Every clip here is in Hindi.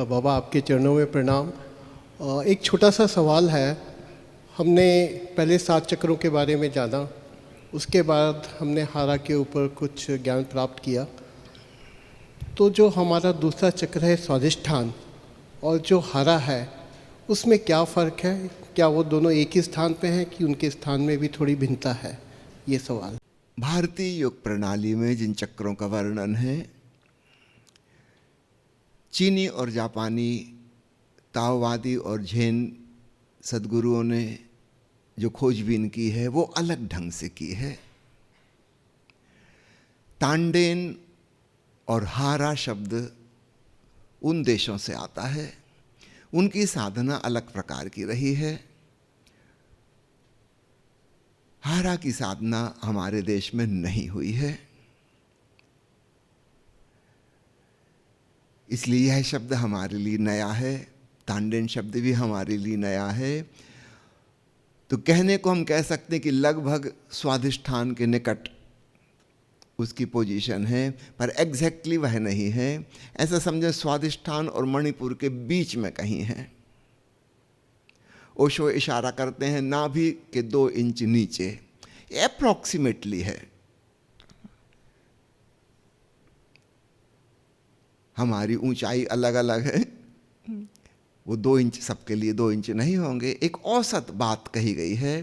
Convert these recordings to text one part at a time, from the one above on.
बाबा आपके चरणों में प्रणाम। एक छोटा सा सवाल है। हमने पहले 7 चक्रों के बारे में जाना, उसके बाद हमने हारा के ऊपर कुछ ज्ञान प्राप्त किया। तो जो हमारा दूसरा चक्र है स्वाधिष्ठान, और जो हारा है उसमें क्या फ़र्क है? क्या वो दोनों एक ही स्थान पे हैं कि उनके स्थान में भी थोड़ी भिन्नता है? ये सवाल। भारतीय योग प्रणाली में जिन चक्रों का वर्णन है, चीनी और जापानी ताओवादी और जैन सद्गुरुओं ने जो खोजबीन की है वो अलग ढंग से की है। तांडेन और हारा शब्द उन देशों से आता है, उनकी साधना अलग प्रकार की रही है। हारा की साधना हमारे देश में नहीं हुई है, इसलिए यह शब्द हमारे लिए नया है। तांडेन शब्द भी हमारे लिए नया है। तो कहने को हम कह सकते हैं कि लगभग स्वाधिष्ठान के निकट उसकी पोजीशन है, पर एग्जैक्टली वह नहीं है। ऐसा समझे स्वाधिष्ठान और मणिपुर के बीच में कहीं है। ओशो इशारा करते हैं नाभि के 2 इंच नीचे, अप्रॉक्सीमेटली है। हमारी ऊंचाई अलग अलग है, वो 2 इंच सबके लिए 2 इंच नहीं होंगे। एक औसत बात कही गई है।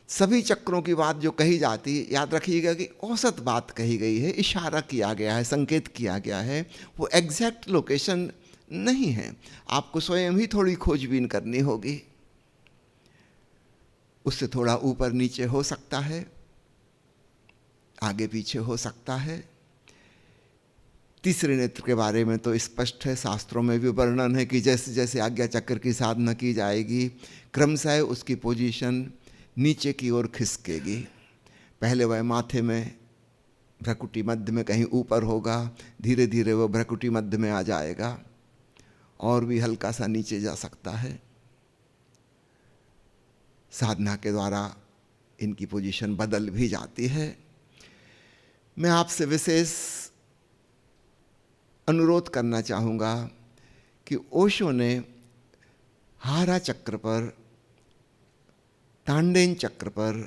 सभी चक्रों की बात जो कही जाती है, याद रखिएगा कि औसत बात कही गई है, इशारा किया गया है, संकेत किया गया है, वो एग्जैक्ट लोकेशन नहीं है। आपको स्वयं ही थोड़ी खोजबीन करनी होगी। उससे थोड़ा ऊपर नीचे हो सकता है, आगे पीछे हो सकता है। तीसरे नेत्र के बारे में तो स्पष्ट है, शास्त्रों में भी वर्णन है कि जैसे जैसे आज्ञा चक्र की साधना की जाएगी, क्रमशः उसकी पोजीशन नीचे की ओर खिसकेगी। पहले वह माथे में भ्रकुटी मध्य में कहीं ऊपर होगा, धीरे धीरे वह भ्रकुटी मध्य में आ जाएगा और भी हल्का सा नीचे जा सकता है। साधना के द्वारा इनकी पोजीशन बदल भी जाती है। मैं आपसे विशेष अनुरोध करना चाहूँगा कि ओशो ने हारा चक्र पर, तांडेन चक्र पर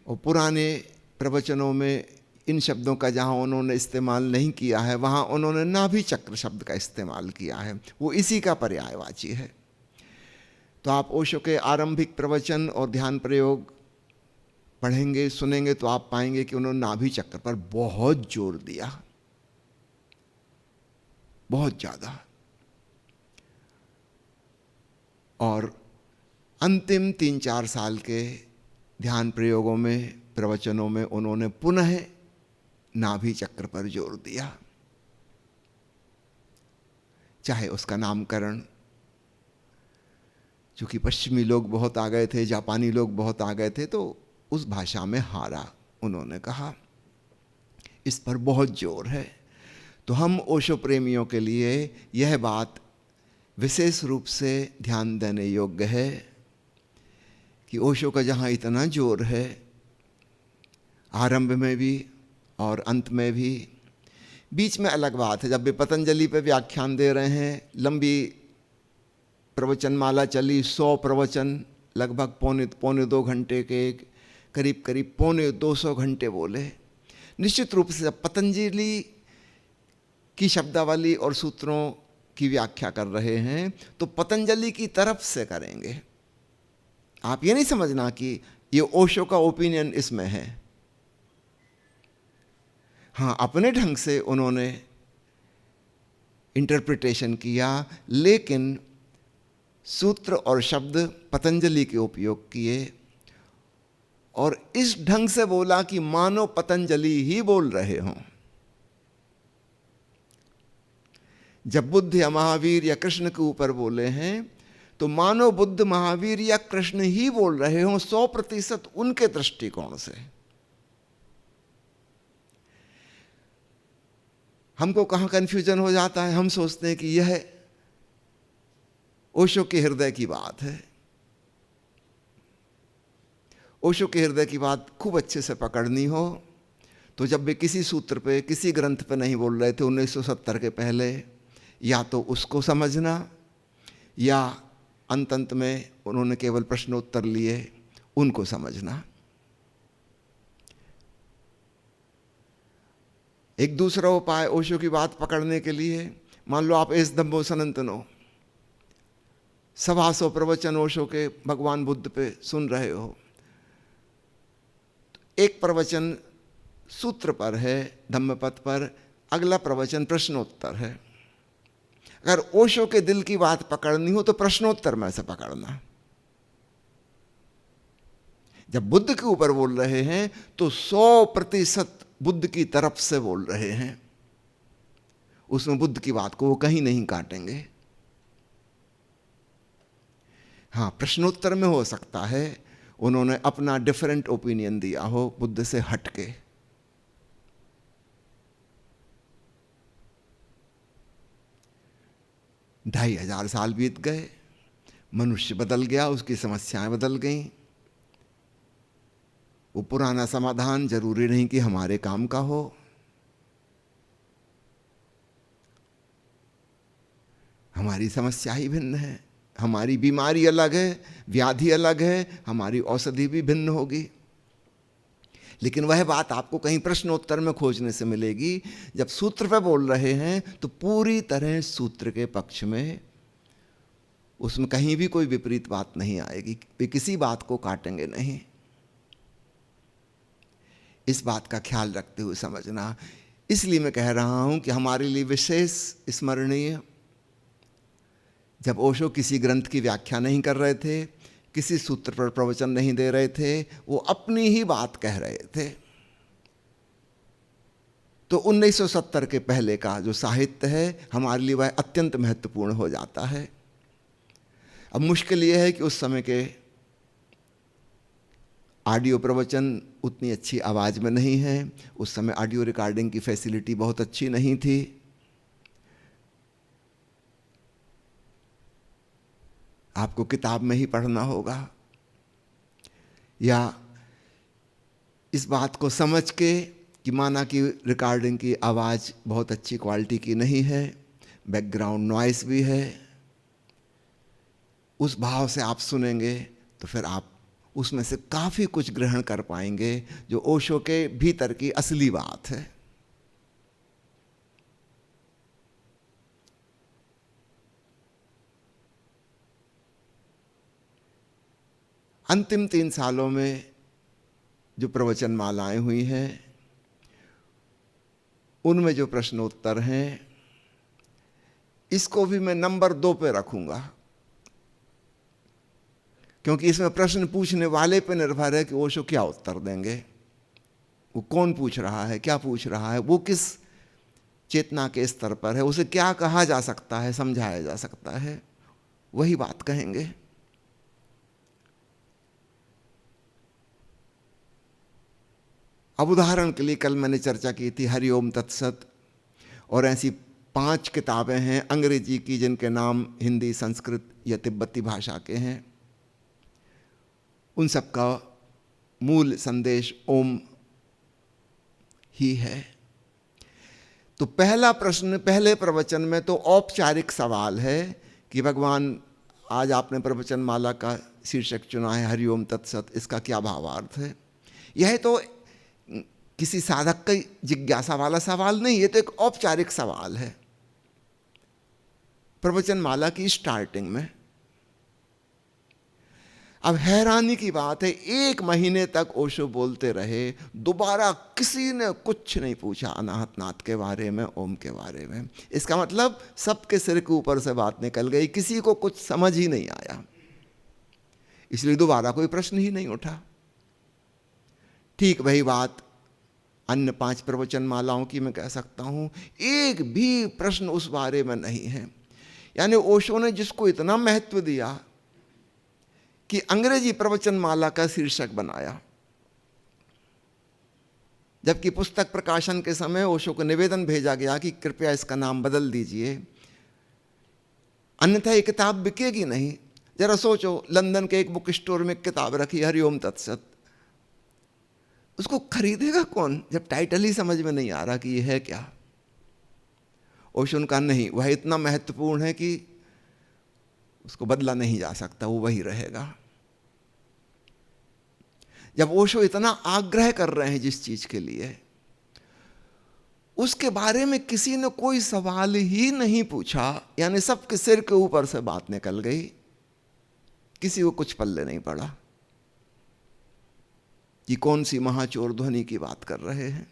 और पुराने प्रवचनों में इन शब्दों का जहाँ उन्होंने इस्तेमाल नहीं किया है, वहाँ उन्होंने नाभि चक्र शब्द का इस्तेमाल किया है। वो इसी का पर्यायवाची है। तो आप ओशो के आरंभिक प्रवचन और ध्यान प्रयोग पढ़ेंगे, सुनेंगे तो आप पाएंगे कि उन्होंने नाभि चक्र पर बहुत जोर दिया, बहुत ज़्यादा। और अंतिम 3-4 साल के ध्यान प्रयोगों में, प्रवचनों में उन्होंने पुनः नाभि चक्र पर जोर दिया। चाहे उसका नामकरण, चूँकि पश्चिमी लोग बहुत आ गए थे, जापानी लोग बहुत आ गए थे, तो उस भाषा में हारा उन्होंने कहा। इस पर बहुत जोर है। तो हम ओशो प्रेमियों के लिए यह बात विशेष रूप से ध्यान देने योग्य है कि ओशो का जहाँ इतना जोर है, आरंभ में भी और अंत में भी, बीच में अलग बात है। जब भी पतंजलि पे व्याख्यान दे रहे हैं, लंबी प्रवचनमाला चली, 100 प्रवचन, लगभग पौने 2 घंटे के, करीब करीब 250 घंटे बोले। निश्चित रूप से जब पतंजलि की शब्दावली और सूत्रों की व्याख्या कर रहे हैं तो पतंजलि की तरफ से करेंगे। आप ये नहीं समझना कि ये ओशो का ओपिनियन इसमें है। हाँ, अपने ढंग से उन्होंने इंटरप्रिटेशन किया, लेकिन सूत्र और शब्द पतंजलि के उपयोग किए और इस ढंग से बोला कि मानो पतंजलि ही बोल रहे हों। जब बुद्ध या महावीर या कृष्ण के ऊपर बोले हैं तो मानो बुद्ध, महावीर या कृष्ण ही बोल रहे हों, 100% उनके दृष्टिकोण से। हमको कहाँ कन्फ्यूजन हो जाता है, हम सोचते हैं कि यह ओशो के हृदय की बात है। ओशो के हृदय की बात खूब अच्छे से पकड़नी हो तो जब वे किसी सूत्र पे, किसी ग्रंथ पे नहीं बोल रहे थे 1970 के पहले, या तो उसको समझना, या अंत में उन्होंने केवल प्रश्नोत्तर लिए उनको समझना। एक दूसरा उपाय ओशो की बात पकड़ने के लिए, मान लो आप एस धम्मो सनातनो 125 प्रवचन ओशो के भगवान बुद्ध पे सुन रहे हो, एक प्रवचन सूत्र पर है, धम्मपद पर, अगला प्रवचन प्रश्नोत्तर है। अगर ओशो के दिल की बात पकड़नी हो तो प्रश्नोत्तर में से पकड़ना। जब बुद्ध के ऊपर बोल रहे हैं तो 100% बुद्ध की तरफ से बोल रहे हैं, उसमें बुद्ध की बात को वो कहीं नहीं काटेंगे। हाँ, प्रश्नोत्तर में हो सकता है उन्होंने अपना डिफरेंट ओपिनियन दिया हो बुद्ध से हटके। ढाई हजार साल बीत गए, मनुष्य बदल गया, उसकी समस्याएं बदल गईं। वो पुराना समाधान जरूरी नहीं कि हमारे काम का हो। हमारी समस्या ही भिन्न है, हमारी बीमारी अलग है, व्याधि अलग है, हमारी औषधि भी भिन्न होगी। लेकिन वह बात आपको कहीं प्रश्नोत्तर में खोजने से मिलेगी। जब सूत्र पे बोल रहे हैं तो पूरी तरह सूत्र के पक्ष में, उसमें कहीं भी कोई विपरीत बात नहीं आएगी, वे किसी बात को काटेंगे नहीं। इस बात का ख्याल रखते हुए समझना। इसलिए मैं कह रहा हूं कि हमारे लिए विशेष स्मरणीय, जब ओशो किसी ग्रंथ की व्याख्या नहीं कर रहे थे, किसी सूत्र पर प्रवचन नहीं दे रहे थे, वो अपनी ही बात कह रहे थे, तो 1970 के पहले का जो साहित्य है हमारे लिए वह अत्यंत महत्वपूर्ण हो जाता है। अब मुश्किल यह है कि उस समय के ऑडियो प्रवचन उतनी अच्छी आवाज़ में नहीं है। उस समय ऑडियो रिकॉर्डिंग की फैसिलिटी बहुत अच्छी नहीं थी। आपको किताब में ही पढ़ना होगा, या इस बात को समझ के कि माना कि रिकॉर्डिंग की आवाज़ बहुत अच्छी क्वालिटी की नहीं है, बैकग्राउंड नॉइस भी है, उस भाव से आप सुनेंगे तो फिर आप उसमें से काफ़ी कुछ ग्रहण कर पाएंगे जो ओशो के भीतर की असली बात है। अंतिम 3 सालों में जो प्रवचन मालाएं हुई हैं, उनमें जो प्रश्नोत्तर हैं, इसको भी मैं नंबर 2 पे रखूंगा, क्योंकि इसमें प्रश्न पूछने वाले पे निर्भर है कि ओशो क्या उत्तर देंगे। वो कौन पूछ रहा है, क्या पूछ रहा है, वो किस चेतना के स्तर पर है, उसे क्या कहा जा सकता है, समझाया जा सकता है, वही बात कहेंगे। अब उदाहरण के लिए कल मैंने चर्चा की थी हरि ओम तत्सत, और ऐसी 5 किताबें हैं अंग्रेजी की जिनके नाम हिंदी, संस्कृत या तिब्बती भाषा के हैं। उन सब का मूल संदेश ओम ही है। तो पहला प्रश्न पहले प्रवचन में तो औपचारिक सवाल है कि भगवान, आज आपने प्रवचन माला का शीर्षक चुना है हरि ओम तत्सत, इसका क्या भावार्थ है। यह तो किसी साधक का जिज्ञासा वाला सवाल नहीं, ये तो एक औपचारिक सवाल है प्रवचन माला की स्टार्टिंग में। अब हैरानी की बात है, 1 महीने तक ओशो बोलते रहे, दोबारा किसी ने कुछ नहीं पूछा अनाहत नाथ के बारे में, ओम के बारे में। इसका मतलब सबके सिर के ऊपर से बात निकल गई, किसी को कुछ समझ ही नहीं आया, इसलिए दोबारा कोई प्रश्न ही नहीं उठा। ठीक वही बात अन्य 5 प्रवचन मालाओं की मैं कह सकता हूं, एक भी प्रश्न उस बारे में नहीं है। यानी ओशो ने जिसको इतना महत्व दिया कि अंग्रेजी प्रवचन माला का शीर्षक बनाया, जबकि पुस्तक प्रकाशन के समय ओशो को निवेदन भेजा गया कि कृपया इसका नाम बदल दीजिए, अन्यथा ये किताब बिकेगी नहीं। जरा सोचो, लंदन के एक बुक स्टोर में किताब रखी हरि ओम तत्सत, उसको खरीदेगा कौन जब टाइटल ही समझ में नहीं आ रहा कि ये है क्या। ओशो का नहीं, वह इतना महत्वपूर्ण है कि उसको बदला नहीं जा सकता, वो वही रहेगा। जब ओशो इतना आग्रह कर रहे हैं जिस चीज के लिए, उसके बारे में किसी ने कोई सवाल ही नहीं पूछा, यानी सबके सिर के ऊपर से बात निकल गई, किसी को कुछ पल्ले नहीं पड़ा कि कौन सी महाचोर ध्वनि की बात कर रहे हैं।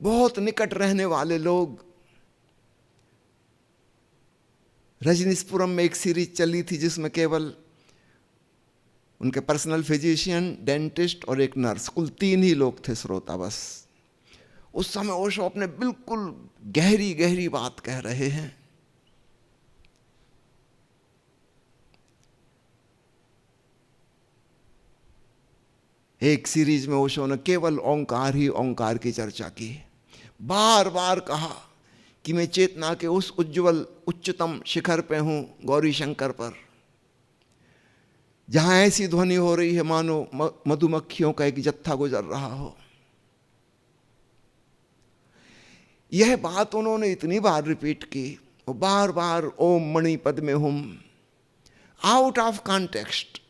बहुत निकट रहने वाले लोग, रजनीशपुरम में एक सीरीज चली थी जिसमें केवल उनके पर्सनल फिजिशियन, डेंटिस्ट और एक नर्स, कुल 3 ही लोग थे श्रोता बस। उस समय ओशो अपने बिल्कुल गहरी गहरी बात कह रहे हैं। एक सीरीज में ओशो ने केवल ओंकार ही ओंकार की चर्चा की, बार बार कहा कि मैं चेतना के उस उज्जवल उच्चतम शिखर पे हूं, गौरी शंकर पर, जहां ऐसी ध्वनि हो रही है मानो मधुमक्खियों का एक जत्था गुजर रहा हो। यह बात उन्होंने इतनी बार रिपीट की, और बार बार ओम मणि पद्मे हुम, आउट ऑफ कॉन्टेक्स्ट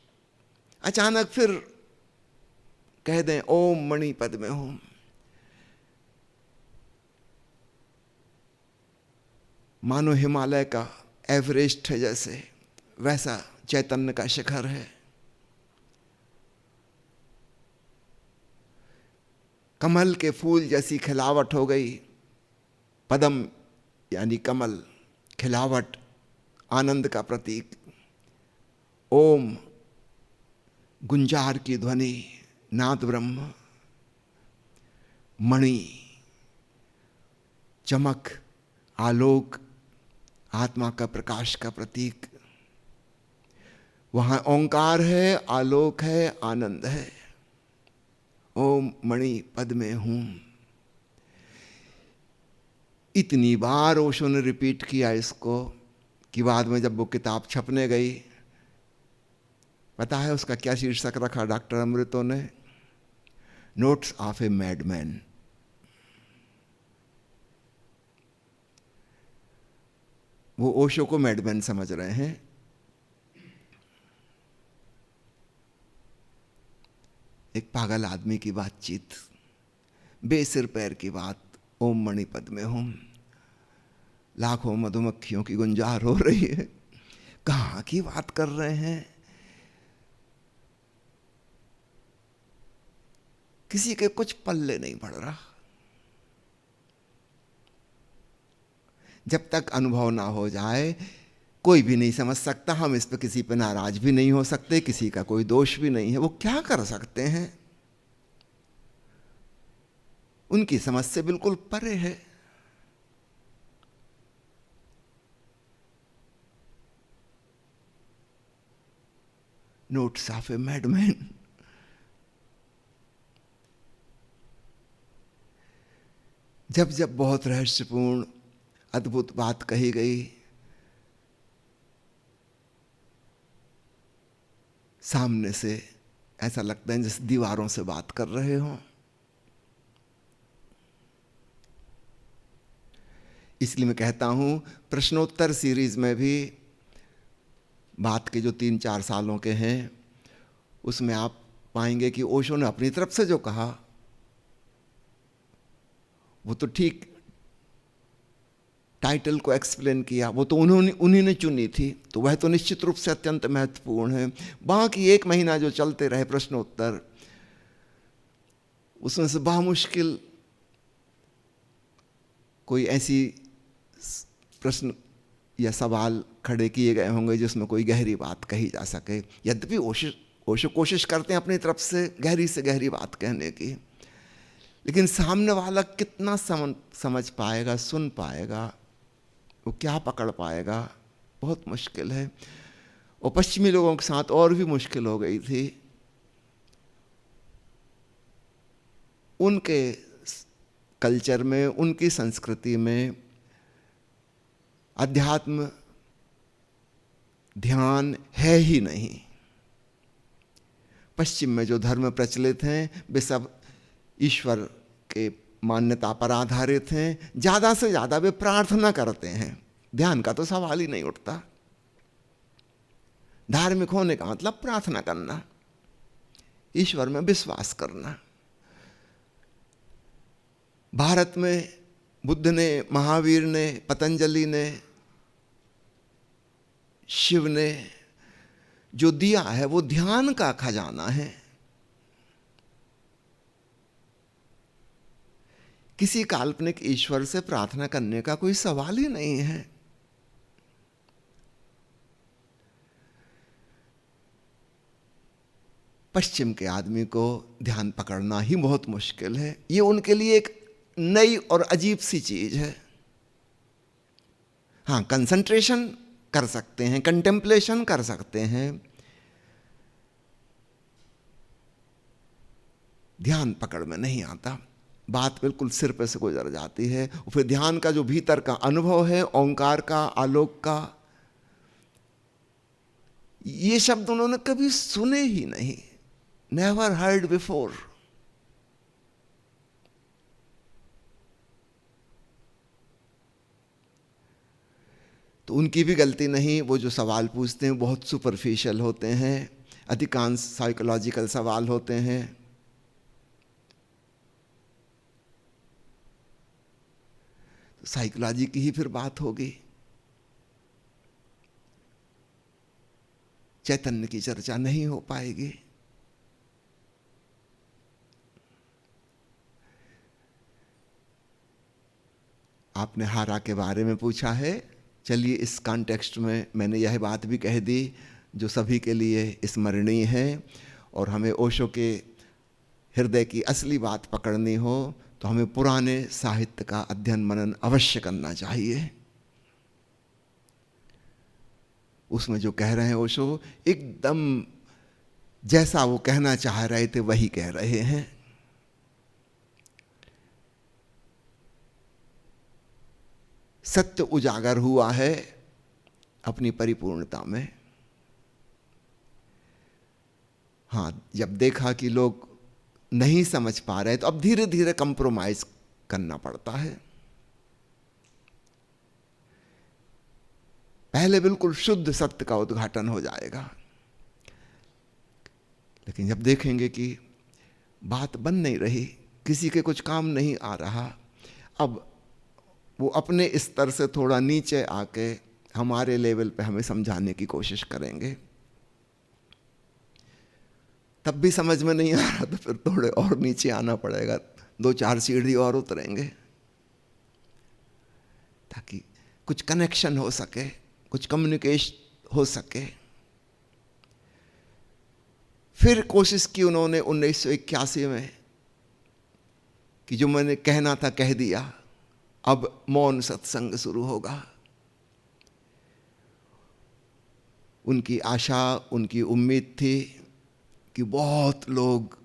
अचानक फिर कह दें ओम मणि पद्मे हुम। मानो हिमालय का एवरेस्ट है जैसे, वैसा चैतन्य का शिखर है। कमल के फूल जैसी खिलावट हो गई, पदम यानी कमल, खिलावट, आनंद का प्रतीक। ओम गुंजार की ध्वनि, नाद ब्रह्म, मणि चमक, आलोक, आत्मा का प्रकाश का प्रतीक। वहां ओंकार है, आलोक है, आनंद है। ओम मणि पद्मे हूं। इतनी बार ओशो ने रिपीट किया इसको कि बाद में जब वो किताब छपने गई, पता है उसका क्या शीर्षक रखा डॉक्टर अमृतो ने? Notes of a madman. वो ओशो को मैडमैन समझ रहे हैं। एक पागल आदमी की बातचीत, बेसिर पैर की बात। ओम मणि पद्मे हुम, लाखों मधुमक्खियों की गुंजार हो रही है। कहां की बात कर रहे हैं? किसी के कुछ पल्ले नहीं पड़ रहा। जब तक अनुभव ना हो जाए कोई भी नहीं समझ सकता। हम इस पर किसी पे नाराज भी नहीं हो सकते, किसी का कोई दोष भी नहीं है। वो क्या कर सकते हैं? उनकी समझ से बिल्कुल परे है। Notes of a madman. जब जब बहुत रहस्यपूर्ण अद्भुत बात कही गई, सामने से ऐसा लगता है जैसे दीवारों से बात कर रहे हों। इसलिए मैं कहता हूं, प्रश्नोत्तर सीरीज में भी बात के जो 3-4 सालों के हैं, उसमें आप पाएंगे कि ओशो ने अपनी तरफ से जो कहा वो तो ठीक, टाइटल को एक्सप्लेन किया, वो तो उन्हीं ने चुनी थी, तो वह तो निश्चित रूप से अत्यंत महत्वपूर्ण है। बाकी 1 महीना जो चलते रहे प्रश्नोत्तर, उसमें से बामुश्किल कोई ऐसी प्रश्न या सवाल खड़े किए गए होंगे जिसमें कोई गहरी बात कही जा सके। यद्यपि ओशो कोशिश करते हैं अपनी तरफ से गहरी बात कहने की, लेकिन सामने वाला कितना समझ पाएगा, सुन पाएगा, वो क्या पकड़ पाएगा, बहुत मुश्किल है। और पश्चिमी लोगों के साथ और भी मुश्किल हो गई थी। उनके कल्चर में, उनकी संस्कृति में अध्यात्म, ध्यान है ही नहीं। पश्चिम में जो धर्म प्रचलित हैं वे सब ईश्वर के मान्यता पर आधारित हैं, ज़्यादा से ज़्यादा वे प्रार्थना करते हैं। ध्यान का तो सवाल ही नहीं उठता। धार्मिक होने का मतलब प्रार्थना करना, ईश्वर में विश्वास करना। भारत में बुद्ध ने, महावीर ने, पतंजलि ने, शिव ने जो दिया है वो ध्यान का खजाना है। किसी काल्पनिक ईश्वर से प्रार्थना करने का कोई सवाल ही नहीं है। पश्चिम के आदमी को ध्यान पकड़ना ही बहुत मुश्किल है। ये उनके लिए एक नई और अजीब सी चीज है। हाँ, कंसंट्रेशन कर सकते हैं, कंटेम्पलेशन कर सकते हैं, ध्यान पकड़ में नहीं आता। बात बिल्कुल सिर पे से गुजर जाती है। और फिर ध्यान का जो भीतर का अनुभव है, ओंकार का, आलोक का, ये शब्द उन्होंने कभी सुने ही नहीं, नेवर हर्ड बिफोर। तो उनकी भी गलती नहीं। वो जो सवाल पूछते हैं बहुत सुपरफिशियल होते हैं, अधिकांश साइकोलॉजिकल सवाल होते हैं। तो साइकोलॉजी की ही फिर बात होगी, चैतन्य की चर्चा नहीं हो पाएगी। आपने हारा के बारे में पूछा है। चलिए, इस कॉन्टेक्स्ट में मैंने यह बात भी कह दी जो सभी के लिए स्मरणीय है। और हमें ओशो के हृदय की असली बात पकड़नी हो तो हमें पुराने साहित्य का अध्ययन मनन अवश्य करना चाहिए। उसमें जो कह रहे हैं ओशो, एकदम जैसा वो कहना चाह रहे थे वही कह रहे हैं। सत्य उजागर हुआ है अपनी परिपूर्णता में। हाँ, जब देखा कि लोग नहीं समझ पा रहे तो अब धीरे धीरे कंप्रोमाइज करना पड़ता है। पहले बिल्कुल शुद्ध सत्य का उद्घाटन हो जाएगा, लेकिन जब देखेंगे कि बात बन नहीं रही, किसी के कुछ काम नहीं आ रहा, अब वो अपने स्तर से थोड़ा नीचे आके हमारे लेवल पे हमें समझाने की कोशिश करेंगे। तब भी समझ में नहीं आ रहा तो फिर थोड़े और नीचे आना पड़ेगा, 2-4 सीढ़ी और उतरेंगे, ताकि कुछ कनेक्शन हो सके, कुछ कम्युनिकेशन हो सके। फिर कोशिश की उन्होंने 1981 में कि जो मैंने कहना था कह दिया, अब मौन सत्संग शुरू होगा। उनकी आशा, उनकी उम्मीद थी कि बहुत लोग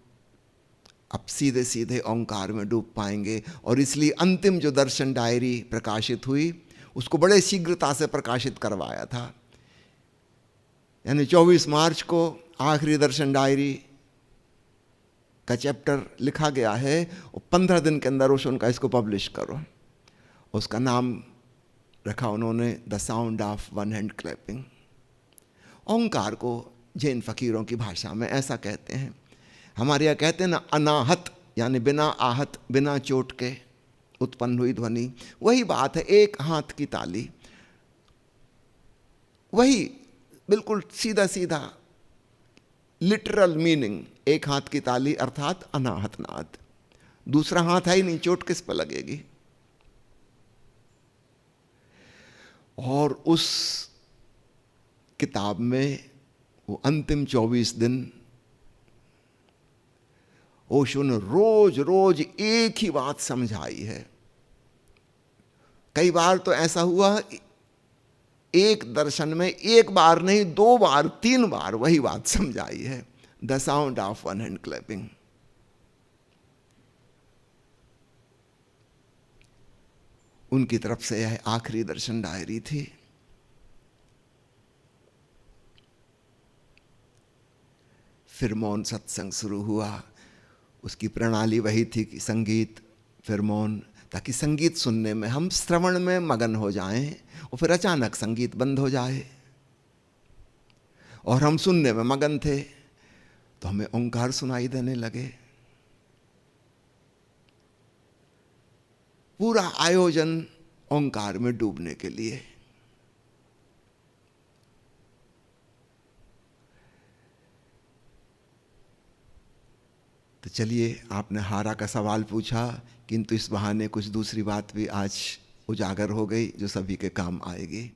अब सीधे सीधे ओंकार में डूब पाएंगे, और इसलिए अंतिम जो दर्शन डायरी प्रकाशित हुई उसको बड़े शीघ्रता से प्रकाशित करवाया था। यानी 24 मार्च को आखिरी दर्शन डायरी का चैप्टर लिखा गया है, और 15 दिन के अंदर उनका इसको पब्लिश करो। उसका नाम रखा उन्होंने the sound of one hand clapping. Omkar को जैन फकीरों की भाषा में ऐसा कहते हैं, हमारे यहाँ कहते हैं ना अनाहत, यानी बिना आहत, बिना चोट के उत्पन्न हुई ध्वनि। वही बात है, एक हाथ की ताली, वही बिल्कुल सीधा सीधा लिटरल मीनिंग, एक हाथ की ताली अर्थात अनाहत नाद। दूसरा हाथ है ही नहीं, चोट किस पर लगेगी। और उस किताब में वो अंतिम 24 दिन ओशो ने रोज रोज एक ही बात समझाई है। कई बार तो ऐसा हुआ, एक दर्शन में एक बार नहीं, 2 बार 3 बार वही बात समझाई है, the sound of one hand clapping. उनकी तरफ से यह आखिरी दर्शन डायरी थी। फिर मौन सत्संग शुरू हुआ। उसकी प्रणाली वही थी कि संगीत फिर मौन, ताकि संगीत सुनने में हम श्रवण में मगन हो जाएं और फिर अचानक संगीत बंद हो जाए। और हम सुनने में मगन थे तो हमें ओंकार सुनाई देने लगे। पूरा आयोजन ओंकार में डूबने के लिए। तो चलिए, आपने हारा का सवाल पूछा, किंतु इस बहाने कुछ दूसरी बात भी आज उजागर हो गई जो सभी के काम आएगी।